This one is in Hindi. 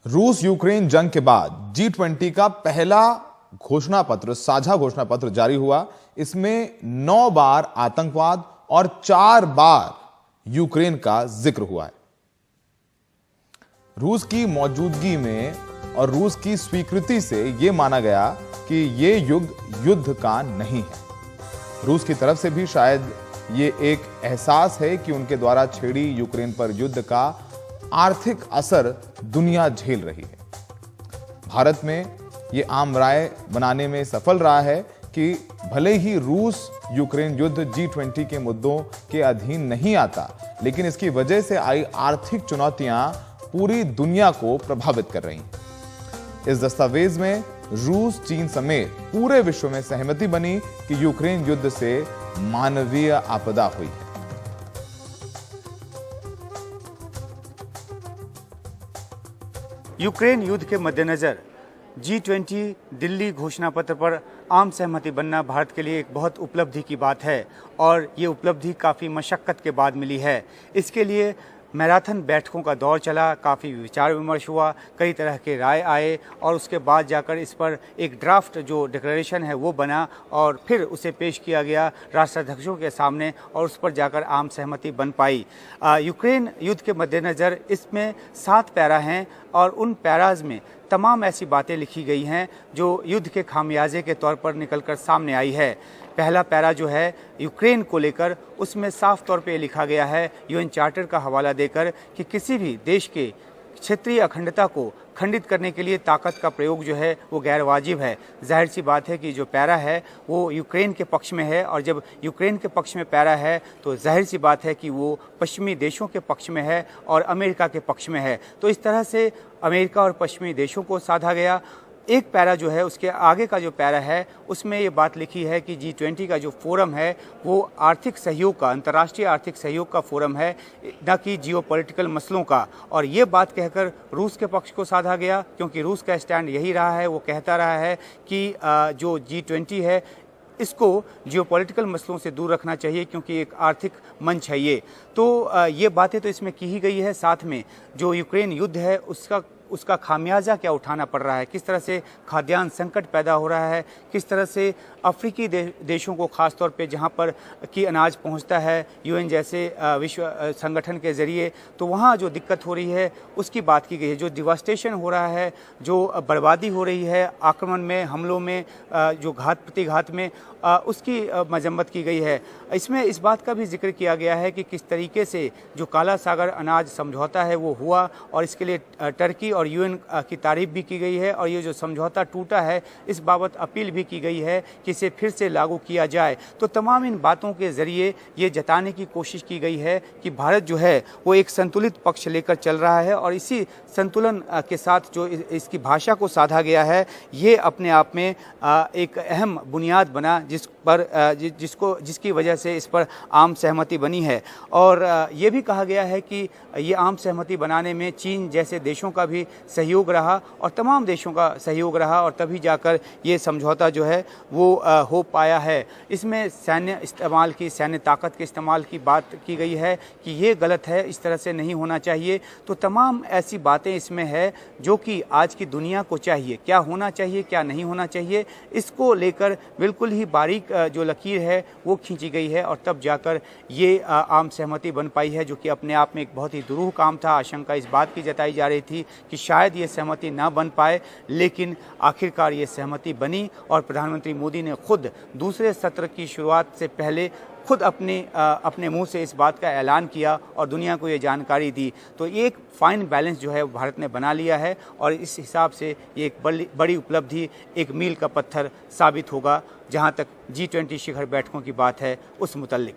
रूस यूक्रेन जंग के बाद G20 का पहला साझा घोषणा पत्र जारी हुआ। इसमें 9 बार आतंकवाद और 4 बार यूक्रेन का जिक्र हुआ है। रूस की मौजूदगी में और रूस की स्वीकृति से यह माना गया कि यह युद्ध का नहीं है। रूस की तरफ से भी शायद ये एक एहसास है कि उनके द्वारा छेड़ी यूक्रेन पर युद्ध का आर्थिक असर दुनिया झेल रही है। भारत में ये आम राय बनाने में सफल रहा है कि भले ही रूस यूक्रेन युद्ध G20 के मुद्दों के अधीन नहीं आता, लेकिन इसकी वजह से आई आर्थिक चुनौतियां पूरी दुनिया को प्रभावित कर रही हैं। इस दस्तावेज में रूस, चीन समेत पूरे विश्व में सहमति बनी कि यूक्रेन युद्ध से मानवीय आपदा हुई है। यूक्रेन युद्ध के मद्देनजर G20 दिल्ली घोषणा पत्र पर आम सहमति बनना भारत के लिए एक बहुत उपलब्धि की बात है और ये उपलब्धि काफ़ी मशक्क़त के बाद मिली है। इसके लिए मैराथन बैठकों का दौर चला, काफ़ी विचार विमर्श हुआ, कई तरह के राय आए और उसके बाद जाकर इस पर एक ड्राफ्ट जो डिक्लेरेशन है वो बना और फिर उसे पेश किया गया राष्ट्राध्यक्षों के सामने और उस पर जाकर आम सहमति बन पाई। यूक्रेन युद्ध के मद्देनज़र इसमें 7 पैरा हैं और उन पैराज में तमाम ऐसी बातें लिखी गई हैं जो युद्ध के खामियाजे के तौर पर निकलकर सामने आई है। पहला पैरा जो है यूक्रेन को लेकर, उसमें साफ तौर पे लिखा गया है यूएन चार्टर का हवाला देकर कि किसी भी देश के क्षेत्रीय अखंडता को खंडित करने के लिए ताकत का प्रयोग जो है वो गैर वाजिब है। जाहिर सी बात है कि जो पैरा है वो यूक्रेन के पक्ष में है और जब यूक्रेन के पक्ष में पैरा है तो जाहिर सी बात है कि वो पश्चिमी देशों के पक्ष में है और अमेरिका के पक्ष में है। तो इस तरह से अमेरिका और पश्चिमी देशों को साधा गया। एक पैरा जो है उसके आगे का जो पैरा है उसमें ये बात लिखी है कि G20 का जो फोरम है वो आर्थिक सहयोग का, अंतर्राष्ट्रीय आर्थिक सहयोग का फोरम है, न कि जियोपॉलिटिकल मसलों का। और ये बात कहकर रूस के पक्ष को साधा गया क्योंकि रूस का स्टैंड यही रहा है, वो कहता रहा है कि जो G20 है इसको जियोपॉलिटिकल मसलों से दूर रखना चाहिए क्योंकि एक आर्थिक मंच है ये। तो ये बातें तो इसमें की ही गई है। साथ में जो यूक्रेन युद्ध है उसका खामियाजा क्या उठाना पड़ रहा है, किस तरह से खाद्यान्न संकट पैदा हो रहा है, किस तरह से अफ्रीकी देशों को ख़ास तौर पे जहाँ पर कि अनाज पहुँचता है यूएन जैसे विश्व संगठन के ज़रिए, तो वहाँ जो दिक्कत हो रही है उसकी बात की गई है। जो डिवास्टेशन हो रहा है, जो बर्बादी हो रही है आक्रमण में, हमलों में, जो घात प्रतिघात में, उसकी मजम्मत की गई है। इसमें इस बात का भी जिक्र किया गया है कि किस तरीके से जो काला सागर अनाज समझौता है वो हुआ और इसके लिए टर्की और यूएन की तारीफ भी की गई है और ये जो समझौता टूटा है इस बाबत अपील भी की गई है कि इसे फिर से लागू किया जाए। तो तमाम इन बातों के ज़रिए ये जताने की कोशिश की गई है कि भारत जो है वो एक संतुलित पक्ष लेकर चल रहा है और इसी संतुलन के साथ जो इसकी भाषा को साधा गया है ये अपने आप में एक अहम बुनियाद बना जिसकी वजह से इस पर आम सहमति बनी है। और ये भी कहा गया है कि ये आम सहमति बनाने में चीन जैसे देशों का भी सहयोग रहा और तमाम देशों का सहयोग रहा और तभी जाकर ये समझौता जो है वो हो पाया है। इसमें सैन्य ताकत के इस्तेमाल की बात की गई है कि ये गलत है, इस तरह से नहीं होना चाहिए। तो तमाम ऐसी बातें इसमें है जो कि आज की दुनिया को चाहिए, क्या होना चाहिए क्या नहीं होना चाहिए, इसको लेकर बिल्कुल ही बारीक जो लकीर है वो खींची गई है और तब जाकर ये आम सहमति बन पाई है, जो कि अपने आप में एक बहुत ही दुरूह काम था। आशंका इस बात की जताई जा रही थी कि शायद ये सहमति ना बन पाए, लेकिन आखिरकार ये सहमति बनी और प्रधानमंत्री मोदी ने खुद दूसरे सत्र की शुरुआत से पहले खुद अपने मुंह से इस बात का ऐलान किया और दुनिया को ये जानकारी दी। तो ये एक फाइन बैलेंस जो है भारत ने बना लिया है और इस हिसाब से ये एक बड़ी उपलब्धि, एक मील का पत्थर साबित होगा जहां तक G20 शिखर बैठकों की बात है उस मुतल्लिक।